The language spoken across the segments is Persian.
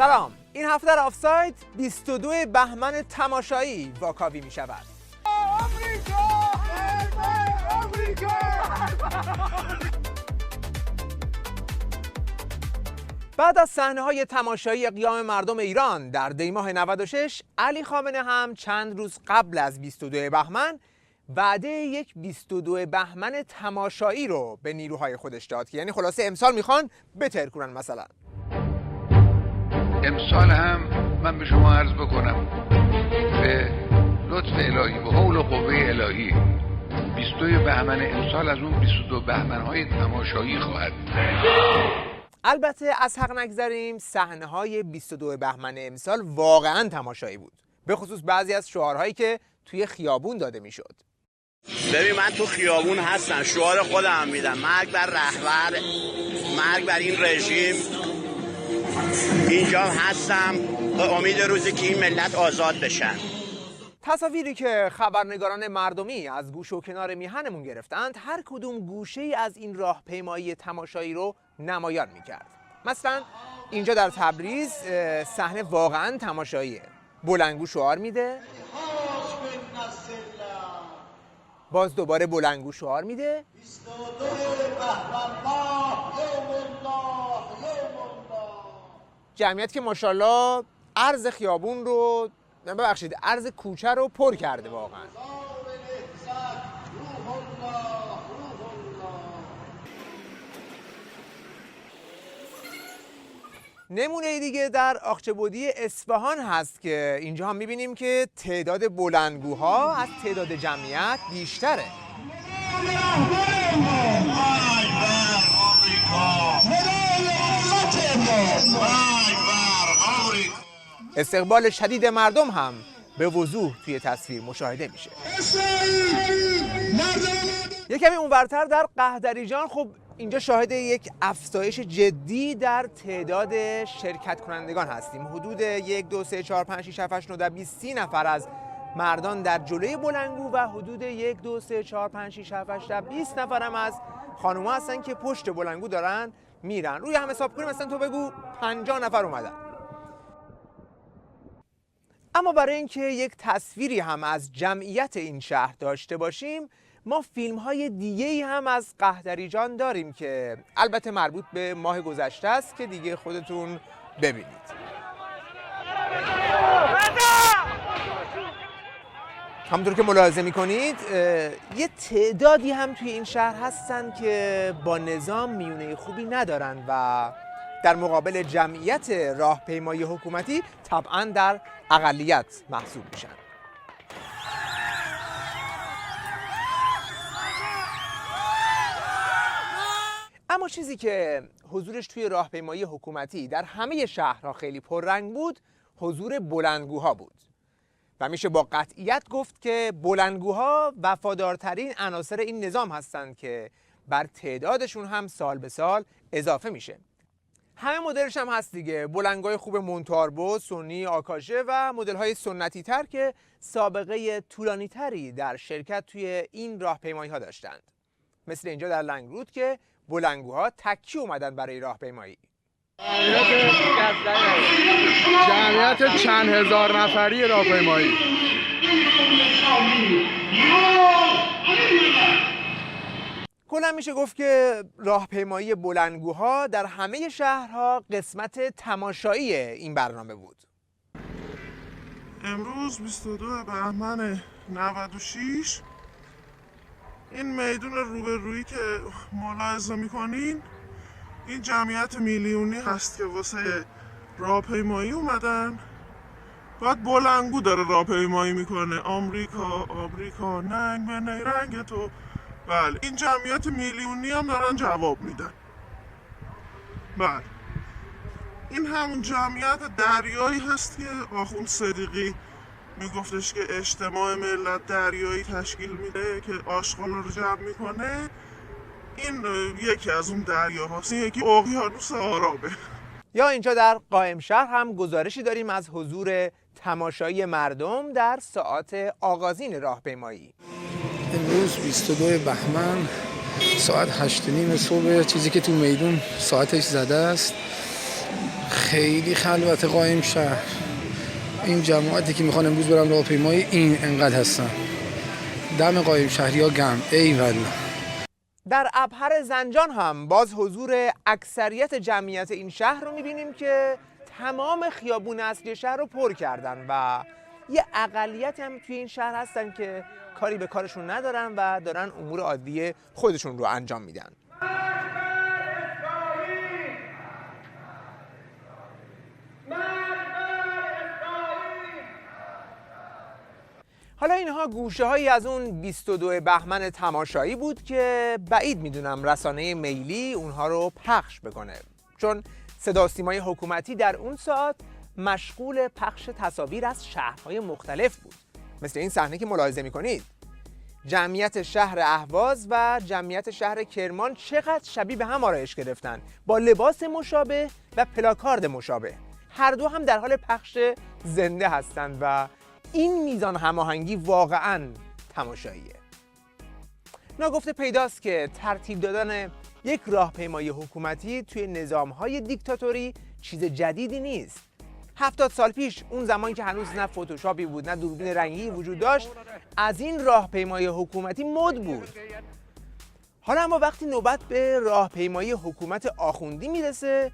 سلام، این هفته در آفساید 22 بهمن تماشایی واکاوی می شود. بعد از صحنه‌های تماشایی قیام مردم ایران در دیماه 96، علی خامنه هم چند روز قبل از 22 بهمن وعده یک 22 بهمن تماشایی رو به نیروهای خودش داد که یعنی خلاصه امسال میخوان بتر کنن. مثلا امسال هم من به شما عرض بکنم به لطف الهی و حول و قوه الهی 22 بهمن امسال از اون 22 بهمن‌های تماشایی خواهد. البته از حق نگذریم، صحنه‌های 22 بهمن امسال واقعاً تماشایی بود، به خصوص بعضی از شعارهایی که توی خیابون داده میشد. ببین من تو خیابون هستم، شعار خودم میدم: مرگ بر رهبر، مرگ بر این رژیم. اینجا هستم به امید روزی که این ملت آزاد بشن. تصاویری که خبرنگاران مردمی از گوش و کنار میهنمون گرفتند هر کدوم گوشه‌ای از این راهپیمایی تماشایی رو نمایان میکرد. مثلا اینجا در تبریز صحنه واقعا تماشاییه. بلندگو شعار میده، باز دوباره بلندگو شعار میده، جمعیت که ماشاءالله عرض خیابون رو ببخشید عرض کوچه رو پر کرده واقعا. نمونه دیگه در آخچه‌بدی اصفهان هست که اینجا هم میبینیم که تعداد بلندگوها از تعداد جمعیت بیشتره. استقبال شدید مردم هم به وضوح توی تصویر مشاهده میشه. یه کمی اونورتر در قهدریجان، خب اینجا شاهد یک افزایش جدی در تعداد شرکت کنندگان هستیم. حدود 1 2 3 4 5 6 7 8 9 10 20 30 نفر از مردان در جلوی بلندگو و حدود 1 2 3 4 5 6 7 8 10 20 نفر هم از خانوما هستن که پشت بلندگو دارن میرن. روی هم حساب کنیم مثلا تو بگو 50 نفر اومدن. اما برای اینکه یک تصویری هم از جمعیت این شهر داشته باشیم، ما فیلم‌های دیگه‌ای هم از قهدریجان داریم که البته مربوط به ماه گذشته است که دیگه خودتون ببینید. همونطور که ملاحظه می‌کنید یه تعدادی هم توی این شهر هستن که با نظام میونه خوبی ندارن و در مقابل جمعیت راهپیمایی حکومتی طبعاً در اقلیت محسوب میشن. اما چیزی که حضورش توی راهپیمایی حکومتی در همه شهرها خیلی پررنگ بود، حضور بلندگوها بود. و میشه با قطعیت گفت که بلندگوها وفادارترین عناصر این نظام هستند که بر تعدادشون هم سال به سال اضافه میشه. همه مدلش هم هست دیگه، بلندگوهای خوب مونتاربو، سونی، آکاشه و مدل‌های سنتی تر که سابقه طولانی تری در شرکت توی این راهپیمایی ها داشتند. مثل اینجا در لنگرود که بلندگوها تکی اومدن برای راهپیمایی. جمعیت چند هزار نفری راهپیمایی. کلا میشه گفت که راهپیمایی بلندگوها در همه شهرها قسمت تماشایی این برنامه بود. امروز 22 بهمن 96 این میدون روبرویی که ملاحظه میکنین این جمعیت میلیونی هست که واسه راهپیمایی اومدن. بعد بلندگو داره راهپیمایی میکنه: آمریکا ننگ به نیرنگ تو. بله، این جمعیت میلیونی هم دارن جواب میدن. بله، این همون جمعیت دریایی هست که آخوند صدیقی میگفتش که اجتماع ملت دریایی تشکیل میده که آشغالا رو جمع میکنه. این یکی از اون دریاهاست، این یکی اقیانوس آرابه. یا اینجا در قائمشهر هم گزارشی داریم از حضور تماشایی مردم در ساعات آغازین راهپیمایی. امروز 22 بهمن ساعت 8:30 صبح، چیزی که تو میدون ساعتش زده است. خیلی خلوت قایم شهر. این جماعتی که میخوان امروز برن راهپیمایی این انقدر هستن. دم قایم شهری ها گرم. ای والله. در ابهر زنجان هم باز حضور اکثریت جمعیت این شهر رو میبینیم که تمام خیابون اصلی شهر رو پر کردن و یه اقلیت هم توی این شهر هستن که کاری به کارشون ندارن و دارن امور عادی خودشون رو انجام میدن. حالا اینها گوشه هایی از اون 22 بهمن تماشایی بود که بعید میدونم رسانه میلی اونها رو پخش بکنه، چون صدا و سیمای حکومتی در اون ساعت مشغول پخش تصاویر از شهرهای مختلف بود، مثل این صحنه که ملاحظه میکنید. جمعیت شهر اهواز و جمعیت شهر کرمان چقدر شبیه به هم آرایش گرفتن، با لباس مشابه و پلاکارد مشابه. هر دو هم در حال پخش زنده هستند و این میزان هماهنگی واقعاً تماشاییه. ناگفته پیداست که ترتیب دادن یک راهپیمایی حکومتی توی نظام‌های دیکتاتوری چیز جدیدی نیست. 70 سال پیش، اون زمان که هنوز نه فتوشاپی بود نه دوربین رنگی وجود داشت، از این راهپیمایی حکومتی مد بود. حالا اما وقتی نوبت به راهپیمایی حکومت آخوندی میرسه،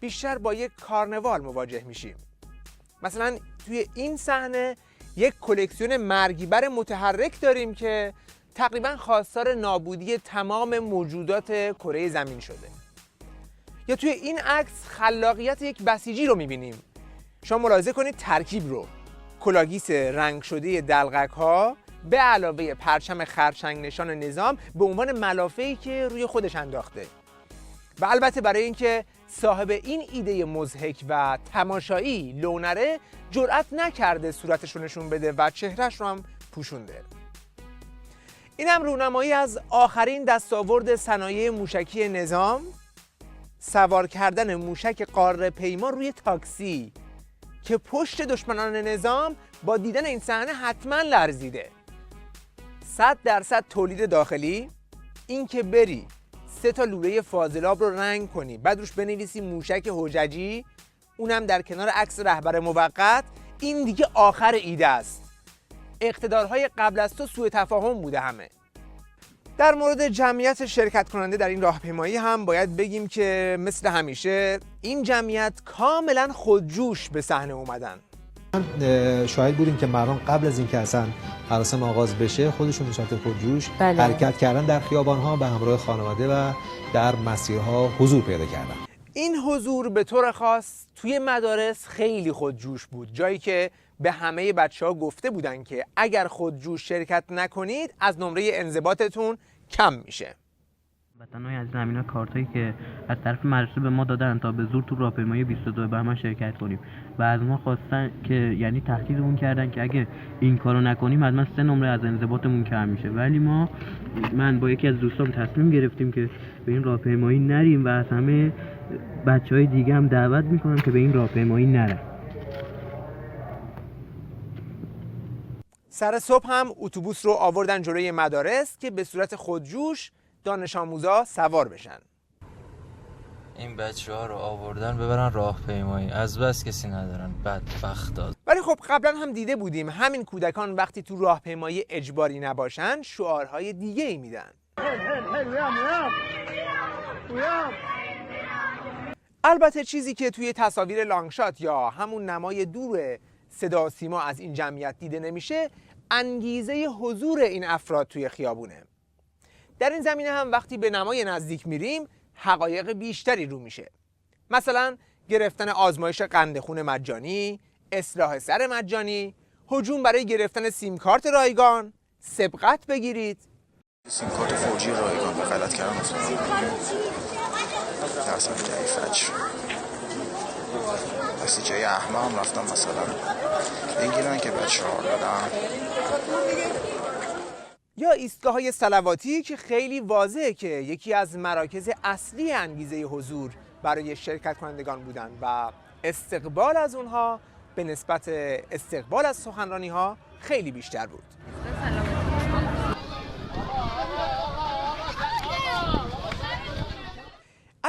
بیشتر با یک کارنوال مواجه میشیم. مثلا توی این صحنه یک کلکسیون مرگیبر متحرک داریم که تقریبا خواستار نابودی تمام موجودات کره زمین شده. یا توی این عکس خلاقیت یک بسیجی رو میبینیم. شما ملاحظه کنید ترکیب رو. کلاگیس رنگ شده دلغک ها به علاوه پرچم خرچنگ نشان نظام به عنوان ملافه‌ای که روی خودش انداخته. و البته برای اینکه صاحب این ایده مضحک و تماشایی لونره جرأت نکرده صورتش رو نشون بده و چهرهش رو هم پوشونده. این هم رونمایی از آخرین دستاورد صنایع موشکی نظام، سوار کردن موشک قاره پیما روی تاکسی که پشت دشمنان نظام با دیدن این صحنه حتما لرزیده. 100% تولید داخلی، این که بری 3 تا لوله فاضلاب رو رنگ کنی بعد روش بنویسی موشک حججی، اونم در کنار عکس رهبر موقت، این دیگه آخر ایده است. اقتدارهای قبل از تو سوء تفاهم بوده همه. در مورد جمعیت شرکت کننده در این راهپیمایی هم باید بگیم که مثل همیشه این جمعیت کاملا خودجوش به صحنه اومدن. شاهد بودیم که مردم قبل از اینکه اصلا مراسم آغاز بشه خودشون به صورت خودجوش حرکت کردن در خیابان‌ها به همراه خانواده و در مسیرها حضور پیدا کردن. این حضور به طور خاص توی مدارس خیلی خودجوش بود، جایی که به همه بچه‌ها گفته بودن که اگر خودجوش شرکت نکنید از نمره انضباطتون کم میشه. وطن‌های عزیز، همینا کارتایی که از طرف مدرسه به ما دادن تا به زور تو راهپیمایی 22 بهمن شرکت کنیم و از ما خواستن که یعنی تهدیدمون کردن که اگه این کارو نکنیم حتما 3 نمره از انضباطمون کم میشه. ولی من با یکی از دوستام تصمیم گرفتیم که به این راهپیمایی نریم و از همه بچهای دیگه هم دعوت میکنم که به این راهپیمایی نرن. سر صبح هم اتوبوس رو آوردن جلوی مدارس که به صورت خودجوش دانش آموزا سوار بشن. این بچه‌ها رو آوردن ببرن راهپیمایی، از بس کسی ندارن، بدبختا. ولی خب قبلا هم دیده بودیم همین کودکان وقتی تو راهپیمایی اجباری نباشن شعارهای دیگه ای میدن. البته چیزی که توی تصاویر لانگشات یا همون نمای دور صدا و سیما از این جمعیت دیده نمیشه، انگیزه حضور این افراد توی خیابونه. در این زمینه هم وقتی به نمای نزدیک میریم حقایق بیشتری رو میشه. مثلا گرفتن آزمایش قند خون مجانی، اصلاح سر مجانی، هجوم برای گرفتن سیم کارت رایگان، سبقت بگیرید. سیم کارت 4G رایگان به غلط کردن افتادم. درصد جای فجر. بسیجه احمد هم رفتم مثلا بگیرن که بچه‌ها دادن. یا ایستگاه‌های صلواتی که خیلی واضحه که یکی از مراکز اصلی انگیزه حضور برای شرکت کنندگان بودن و استقبال از اونها به نسبت استقبال از سخنرانی‌ها خیلی بیشتر بود.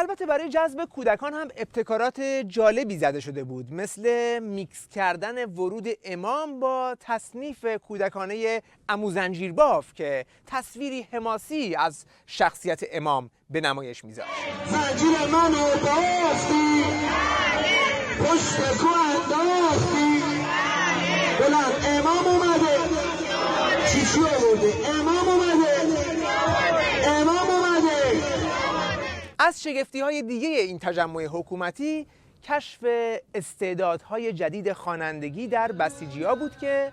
البته برای جذب کودکان هم ابتکارات جالبی زده شده بود، مثل میکس کردن ورود امام با تصنیف کودکانه عمو زنجیرباف که تصویری حماسی از شخصیت امام به نمایش میذاشت. زنجیر منو بافتی، پشت کو انداختی، بلند امام اومده، چیشی آورده، امام اومده، امام اومده. از شگفتی‌های دیگه این تجمع حکومتی کشف استعدادهای جدید خوانندگی در بسیجی‌ها بود که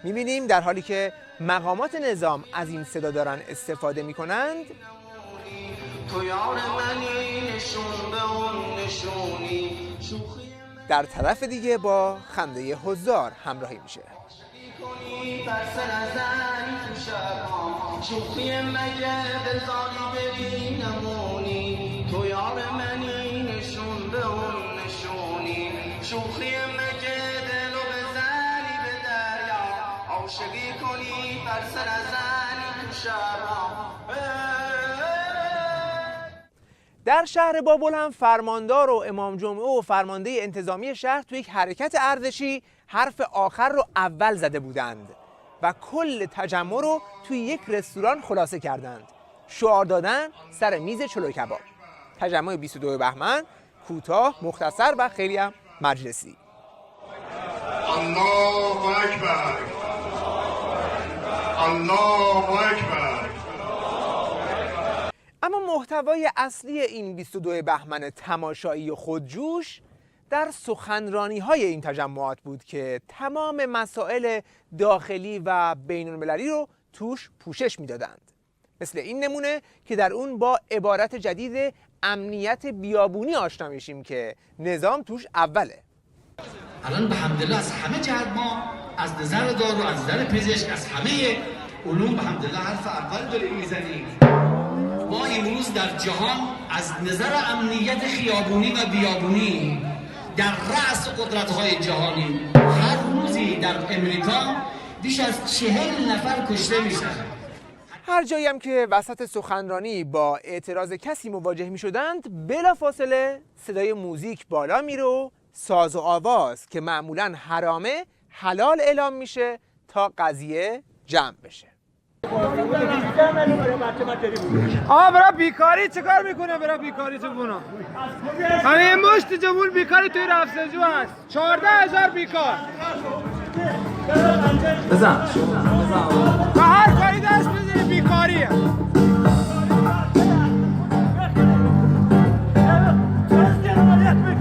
می‌بینیم در حالی که مقامات نظام از این صدا دارن استفاده می‌کنند، در طرف دیگه با خنده هزار همراهی میشه. در شهر بابل هم فرماندار و امام جمعه و فرمانده انتظامی شهر توی یک حرکت ارزشی حرف آخر رو اول زده بودند و کل تجمع رو توی یک رستوران خلاصه کردند. شعار دادن سر میز چلو کباب. تجمع 22 بهمن کوتاه، مختصر و خیلی هم مجلسی. الله اکبر، الله اکبر. اما محتوای اصلی این 22 بهمن تماشایی و خودجوش در سخنرانی‌های این تجمعات بود که تمام مسائل داخلی و بین‌المللی رو توش پوشش می‌دادند. مثل این نمونه که در اون با عبارت جدید امنیت بیابونی آشنا میشیم که نظام توش اوله. الان به حمدالله از همه جهت ما از نظر دارو، از نظر پزشک، از همه علوم به حمدالله حرف اول داریم میزنیم. ما امروز در جهان از نظر امنیت خیابونی و بیابونی در رأس قدرت‌های جهانی، هر روزی در امریکا بیش از 40 نفر کشته میشن. هر جایی هم که وسط سخنرانی با اعتراض کسی مواجه می شدند، بلافاصله صدای موزیک بالا میره و ساز و آواز که معمولاً حرامه حلال اعلام میشه تا قضیه جمع بشه. برای بیکاری چه کار میکنه؟ برای بیکاری چه کنه؟ همه مشت جمهور بیکاری توی رفسنجو هست. 14,000 بیکار. بزن تا هر کاری دست بزنی بیکاریه.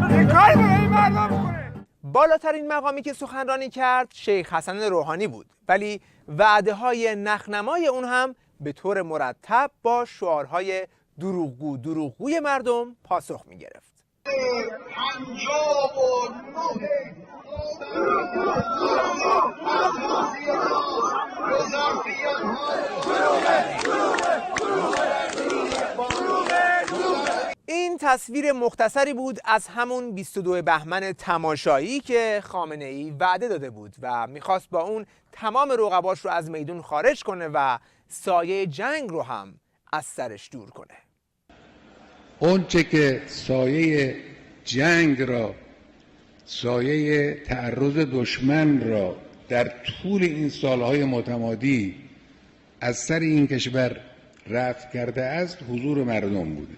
بیکاری برای مردم میکنه. بالاترین مقامی که سخنرانی کرد شیخ حسن روحانی بود، ولی وعده‌های نخنمای اون هم به طور مرتب با شعارهای دروغگوی مردم پاسخ می‌گرفت. این تصویر مختصری بود از همون 22 بهمن تماشایی که خامنه‌ای وعده داده بود و میخواست با اون تمام رقباش رو از میدون خارج کنه و سایه جنگ رو هم از سرش دور کنه. اون چه که سایه جنگ را، سایه تعرض دشمن را در طول این سالهای متمادی از سر این کشور رفع کرده است حضور مردم بوده.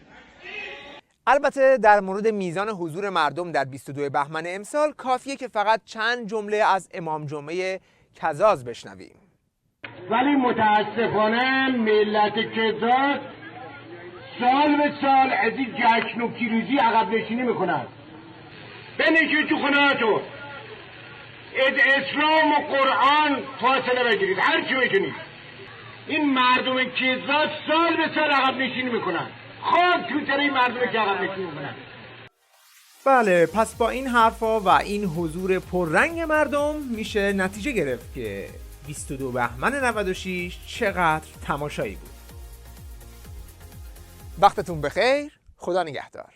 البته در مورد میزان حضور مردم در 22 بهمن امسال کافیه که فقط چند جمله از امام جمعه کزاز بشنویم. ولی متاسفانه ملت کزاز سال به سال از این جشن و پیروزی عقب نشینی میکنن. بنشین تو خونهاتون، از اسلام و قرآن فاصله بگیرید هر چی میتونید. این مردم کزاز سال به سال عقب نشینی میکنن. خب تو سر این مردم که عقب نشینی میکنن. بله، پس با این حرفا و این حضور پررنگ مردم میشه نتیجه گرفت که 22 بهمن 96 چقدر تماشایی بود. وقتتون بخیر، خدا نگهدار.